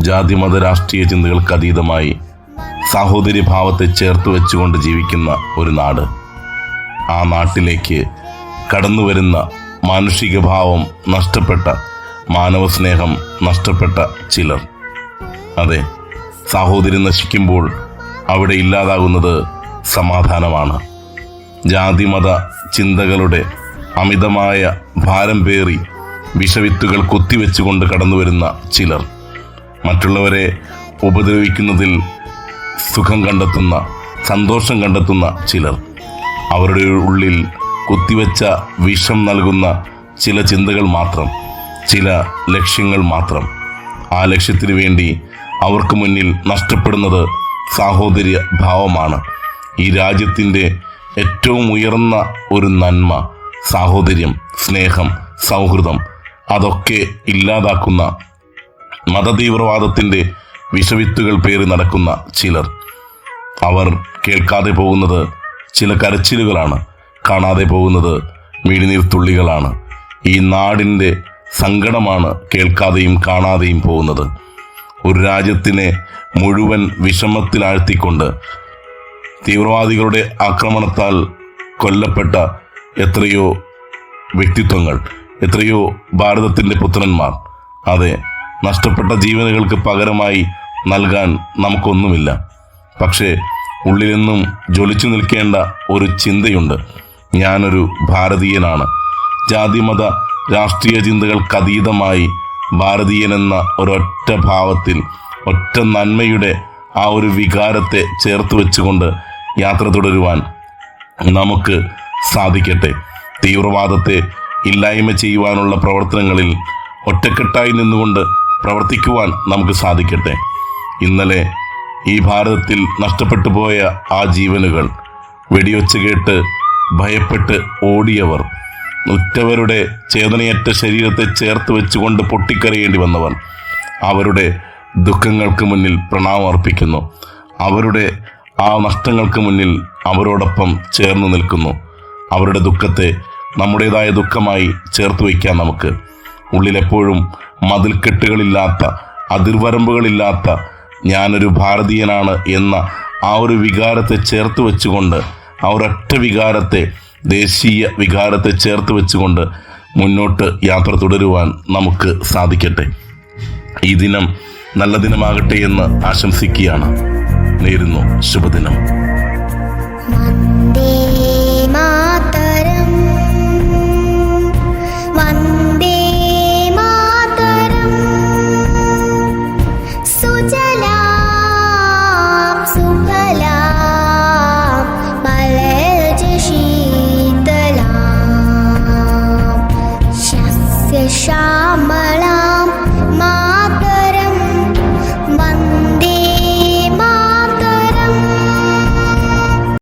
ജാതിമത രാഷ്ട്രീയ ചിന്തകൾക്ക് അതീതമായി സാഹോദര്യഭാവത്തെ ചേർത്ത് വെച്ചുകൊണ്ട് ജീവിക്കുന്ന ഒരു നാട്. ആ നാട്ടിലേക്ക് കടന്നു വരുന്ന മാനുഷിക ഭാവം നഷ്ടപ്പെട്ട, മാനവസ്നേഹം നഷ്ടപ്പെട്ട ചിലർ. അതെ, സാഹോദര്യം നശിക്കുമ്പോൾ അവിടെ ഇല്ലാതാകുന്നത് സമാധാനമാണ്. ജാതിമത ചിന്തകളുടെ അമിതമായ ഭാരം പേറി വിഷവിത്തുകൾ കുത്തിവെച്ചുകൊണ്ട് കടന്നു വരുന്ന ചിലർ, മറ്റുള്ളവരെ ഉപദ്രവിക്കുന്നതിൽ സുഖം കണ്ടെത്തുന്ന, സന്തോഷം കണ്ടെത്തുന്ന ചിലർ, അവരുടെ ഉള്ളിൽ കുത്തിവെച്ച വിഷം നൽകുന്ന ചില ചിന്തകൾ മാത്രം, ചില ലക്ഷ്യങ്ങൾ മാത്രം. ആ ലക്ഷ്യത്തിനു വേണ്ടി അവർക്ക് മുന്നിൽ നഷ്ടപ്പെടുന്നത് സാഹോദര്യ ഭാവമാണ്. ഈ രാജ്യത്തിൻ്റെ ഏറ്റവും ഉയർന്ന ഒരു നന്മ, സാഹോദര്യം, സ്നേഹം, സൗഹൃദം, അതൊക്കെ ഇല്ലാതാക്കുന്ന മതതീവ്രവാദത്തിൻ്റെ വിഷവിത്തുകൾ പേറി നടക്കുന്ന ചിലർ. അവർ കേൾക്കാതെ പോകുന്നത് ചില കരച്ചിലുകളാണ്, കാണാതെ പോകുന്നത് മിഴിനീർത്തുള്ളികളാണ്. ഈ നാടിൻ്റെ സങ്കടമാണ് കേൾക്കാതെയും കാണാതെയും പോകുന്നത്. ഒരു രാജ്യത്തിനെ മുഴുവൻ വിഷമത്തിലാഴ്ത്തിക്കൊണ്ട് തീവ്രവാദികളുടെ ആക്രമണത്താൽ കൊല്ലപ്പെട്ട എത്രയോ വ്യക്തിത്വങ്ങൾ, എത്രയോ ഭാരതത്തിൻ്റെ പുത്രന്മാർ. അതെ, നഷ്ടപ്പെട്ട ജീവനുകൾക്ക് പകരമായി നൽകാൻ നമുക്കൊന്നുമില്ല. പക്ഷേ ഉള്ളിലെന്നും ജ്വലിച്ചു നിൽക്കേണ്ട ഒരു ചിന്തയുണ്ട്. ഞാനൊരു ഭാരതീയനാണ്. ജാതിമത രാഷ്ട്രീയ ചിന്തകൾക്കതീതമായി ഭാരതീയനെന്ന ഒരൊറ്റ ഭാവത്തിൽ, ഒറ്റ നന്മയുടെ ആ ഒരു വികാരത്തെ ചേർത്ത് വെച്ചുകൊണ്ട് യാത്ര തുടരുവാൻ നമുക്ക് സാധിക്കട്ടെ. തീവ്രവാദത്തെ ഇല്ലായ്മ ചെയ്യുവാനുള്ള പ്രവർത്തനങ്ങളിൽ ഒറ്റക്കെട്ടായി നിന്നുകൊണ്ട് പ്രവർത്തിക്കുവാൻ നമുക്ക് സാധിക്കട്ടെ. ഇന്നലെ ഈ ഭാരതത്തിൽ നഷ്ടപ്പെട്ടു പോയ ആ ജീവനുകൾ, വെടിയൊച്ച കേട്ട് ഭയപ്പെട്ട് ഓടിയവർ, ഉറ്റവരുടെ ചേതനയറ്റ ശരീരത്തെ ചേർത്ത് വെച്ചുകൊണ്ട് പൊട്ടിക്കരയേണ്ടി വന്നവർ, അവരുടെ ദുഃഖങ്ങൾക്ക് മുന്നിൽ പ്രണാമം അർപ്പിക്കുന്നു. അവരുടെ ആ നഷ്ടങ്ങൾക്ക് മുന്നിൽ അവരോടൊപ്പം ചേർന്ന് നിൽക്കുന്നു. അവരുടെ ദുഃഖത്തെ നമ്മുടേതായ ദുഃഖമായി ചേർത്ത് വയ്ക്കാം. നമുക്ക് ഉള്ളിലെപ്പോഴും മതിൽക്കെട്ടുകളില്ലാത്ത, അതിർവരമ്പുകളില്ലാത്ത ഞാനൊരു ഭാരതീയനാണ് എന്ന ആ ഒരു വികാരത്തെ ചേർത്ത് വെച്ചുകൊണ്ട്, ആ ഒരൊറ്റ വികാരത്തെ, ദേശീയ വികാരത്തെ ചേർത്ത് വെച്ചുകൊണ്ട് മുന്നോട്ട് യാത്ര തുടരുവാൻ നമുക്ക് സാധിക്കട്ടെ. ഈ ദിനം നല്ല ദിനമാകട്ടെ എന്ന് ആശംസിക്കുകയാണ്. നേരുന്നു ശുഭദിനം.